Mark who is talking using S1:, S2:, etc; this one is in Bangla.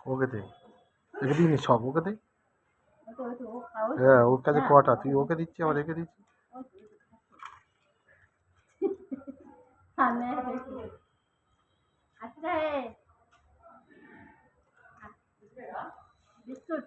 S1: ওকে দে, একে দিইনি সব, ওকে দে। হ্যাঁ, ওর কাছে কটা, তুই ওকে দিচ্ছি আবার একে দিচ্ছি।
S2: বিস্কুট